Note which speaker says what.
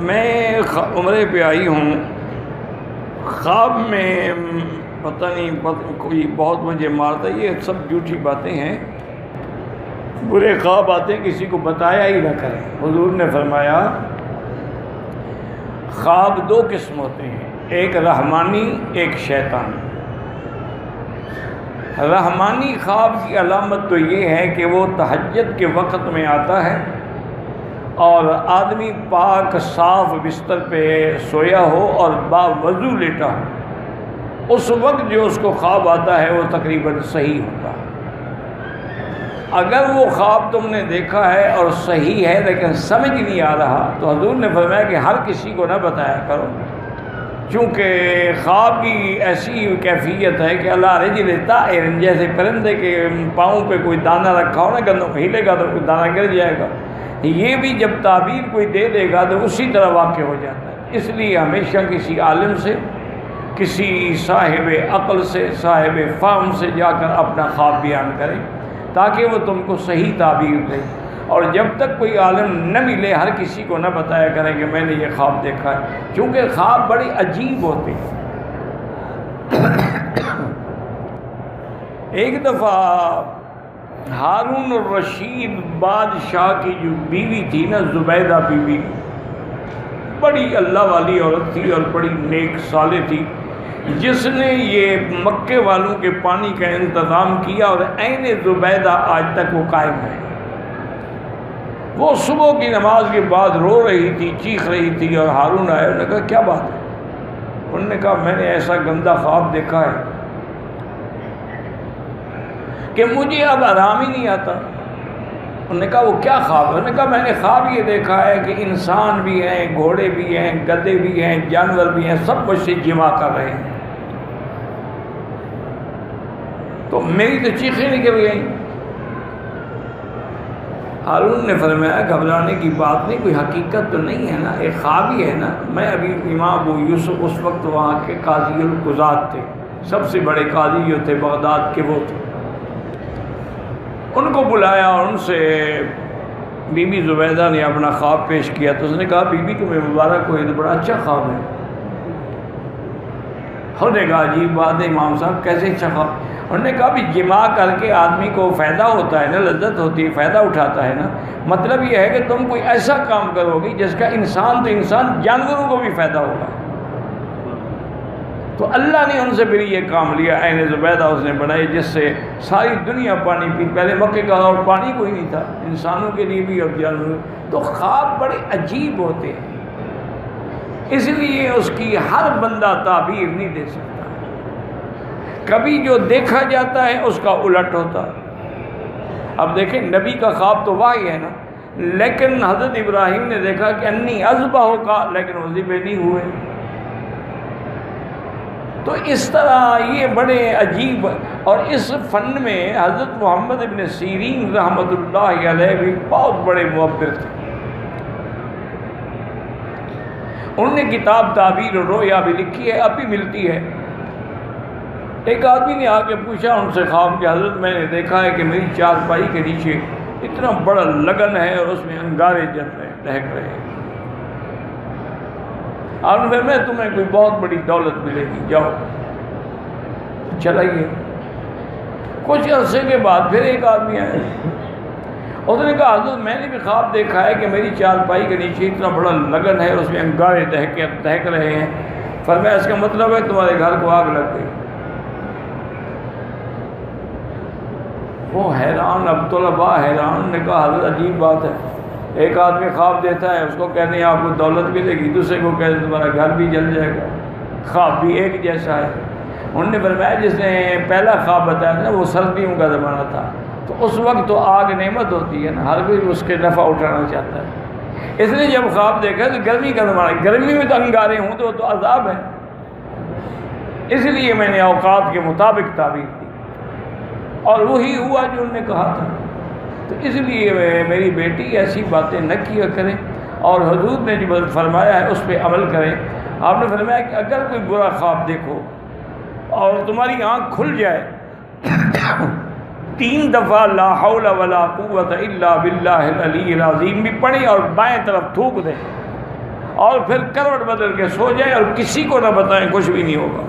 Speaker 1: میں عمرے پہ آئی ہوں، خواب میں پتہ نہیں کوئی بہت مجھے مارتا، یہ سب جھوٹی باتیں ہیں، برے خواب آتے ہیں، کسی کو بتایا ہی نہ کریں۔ حضور نے فرمایا خواب دو قسم ہوتے ہیں، ایک رحمانی ایک شیطانی۔ رحمانی خواب کی علامت تو یہ ہے کہ وہ تہجد کے وقت میں آتا ہے اور آدمی پاک صاف بستر پہ سویا ہو اور باوضو لیٹا ہو، اس وقت جو اس کو خواب آتا ہے وہ تقریباً صحیح ہوتا ہے۔ اگر وہ خواب تم نے دیکھا ہے اور صحیح ہے لیکن سمجھ نہیں آ رہا تو حضور نے فرمایا کہ ہر کسی کو نہ بتایا کرو، چونکہ خواب کی ایسی کیفیت ہے کہ اللہ رجل طائر، جیسے پرندے کے پاؤں پہ کوئی دانہ رکھا ہو نا، گندوں ہلے گا تو کوئی دانہ گر جائے گا، یہ بھی جب تعبیر کوئی دے دے گا تو اسی طرح واقع ہو جاتا ہے۔ اس لیے ہمیشہ کسی عالم سے، کسی صاحب عقل سے، صاحب فہم سے جا کر اپنا خواب بیان کریں تاکہ وہ تم کو صحیح تعبیر دے، اور جب تک کوئی عالم نہ ملے ہر کسی کو نہ بتایا کریں کہ میں نے یہ خواب دیکھا ہے، کیونکہ خواب بڑے عجیب ہوتے ہیں۔ ایک دفعہ ہارون الرشید بادشاہ کی جو بیوی تھی نا، زبیدہ بیوی، بڑی اللہ والی عورت تھی اور بڑی نیک صالح تھی، جس نے یہ مکے والوں کے پانی کا انتظام کیا اور عین زبیدہ آج تک وہ قائم ہے۔ وہ صبح کی نماز کے بعد رو رہی تھی، چیخ رہی تھی، اور ہارون آئے، انہوں نے کہا کیا بات ہے؟ انہوں نے کہا میں نے ایسا گندا خواب دیکھا ہے کہ مجھے اب آرام ہی نہیں آتا۔ انہوں نے کہا وہ کیا خواب ہے؟ انہوں نے کہا میں نے خواب یہ دیکھا ہے کہ انسان بھی ہیں، گھوڑے بھی ہیں، گدھے بھی ہیں، جانور بھی ہیں، سب مجھ سے جمع کر رہے ہیں۔ تو میری تو چیخیں نکل گئیں۔ ہارون نے فرمایا گھبرانے کی بات نہیں، کوئی حقیقت تو نہیں ہے نا، ایک خواب ہی ہے نا۔ میں ابھی امام ابو یوسف اس وقت وہاں کے قاضی القضات تھے، سب سے بڑے قاضی جو تھے بغداد کے وہ تھے۔ ان کو بلایا اور ان سے بی بی زبیدہ نے اپنا خواب پیش کیا، تو اس نے کہا بی بی تمہیں مبارک ہو، یہ تو بڑا اچھا خواب ہے۔ انہوں نے کہا عجیب بات ہے امام صاحب، کیسے اچھا خواب؟ انہوں نے کہا بھی جمع کر کے آدمی کو فائدہ ہوتا ہے نا، لذت ہوتی ہے، فائدہ اٹھاتا ہے نا۔ مطلب یہ ہے کہ تم کوئی ایسا کام کرو گی جس کا انسان تو انسان، جانوروں کو بھی فائدہ ہوگا۔ تو اللہ نے ان سے پھر یہ کام لیا، عین زبیدہ اس نے بنائی جس سے ساری دنیا پانی پی۔ پہلے مکے کا اور پانی کوئی نہیں تھا، انسانوں کے لیے بھی اور جانوروں۔ تو خواب بڑے عجیب ہوتے ہیں، اس لیے اس کی ہر بندہ تعبیر نہیں دے سکتا۔ کبھی جو دیکھا جاتا ہے اس کا الٹ ہوتا ہے۔ اب دیکھیں نبی کا خواب تو وحی ہے نا، لیکن حضرت ابراہیم نے دیکھا کہ انی اذبحک کا، لیکن وہ ذبح نہیں ہوئے۔ تو اس طرح یہ بڑے عجیب، اور اس فن میں حضرت محمد ابن سیرین رحمۃ اللہ علیہ بھی بہت بڑے معبر تھے۔ انہوں نے کتاب تعبیر الرؤیا بھی لکھی ہے، اب بھی ملتی ہے۔ ایک آدمی نے آ کے پوچھا ان سے خواب کہ حضرت میں نے دیکھا ہے کہ میری چارپائی کے نیچے اتنا بڑا لگن ہے اور اس میں انگارے جل رہے ہیں، دہک رہے ہیں، اور پھر میں تمہیں کوئی بہت بڑی دولت ملے گی، جاؤ چلائیے۔ کچھ عرصے کے بعد پھر ایک آدمی آیا، اس نے کہا حضرت میں نے بھی خواب دیکھا ہے کہ میری چارپائی کے نیچے اتنا بڑا لگن ہے اور اس میں انگارے دہک رہے ہیں۔ فرمایا اس کا مطلب ہے تمہارے گھر کو آگ لگ گئی۔ وہ حیران، اب طلباء حیران، نے کہا حضرت عجیب بات ہے، ایک آدمی خواب دیتا ہے، اس کو کہتے ہیں آپ کو دولت ملے گی، دوسرے کو کہتے ہیں تمہارا گھر بھی جل جائے گا، خواب بھی ایک جیسا ہے۔ انہوں نے فرمایا جس نے پہلا خواب بتایا تھا نا وہ سردیوں کا زمانہ تھا، تو اس وقت تو آگ نعمت ہوتی ہے نا، ہر کوئی اس کے نفع اٹھانا چاہتا ہے۔ اس نے جب خواب دیکھا تو گرمی کا زمانہ، گرمی میں تو انگارے ہوں تو عذاب ہے، اس لیے میں نے اوقات کے مطابق تعبیر کی، اور وہی ہوا جو انہوں نے کہا تھا۔ تو اس لیے میری بیٹی ایسی باتیں نہ کیا کریں، اور حضور نے جو فرمایا ہے اس پہ عمل کریں۔ آپ نے فرمایا کہ اگر کوئی برا خواب دیکھو اور تمہاری آنکھ کھل جائے 3 دفعہ لا حول ولا قوت الا باللہ العلی العظیم بھی پڑھیں اور بائیں طرف تھوک دیں، اور پھر کروٹ بدل کے سو جائیں اور کسی کو نہ بتائیں، کچھ بھی نہیں ہوگا۔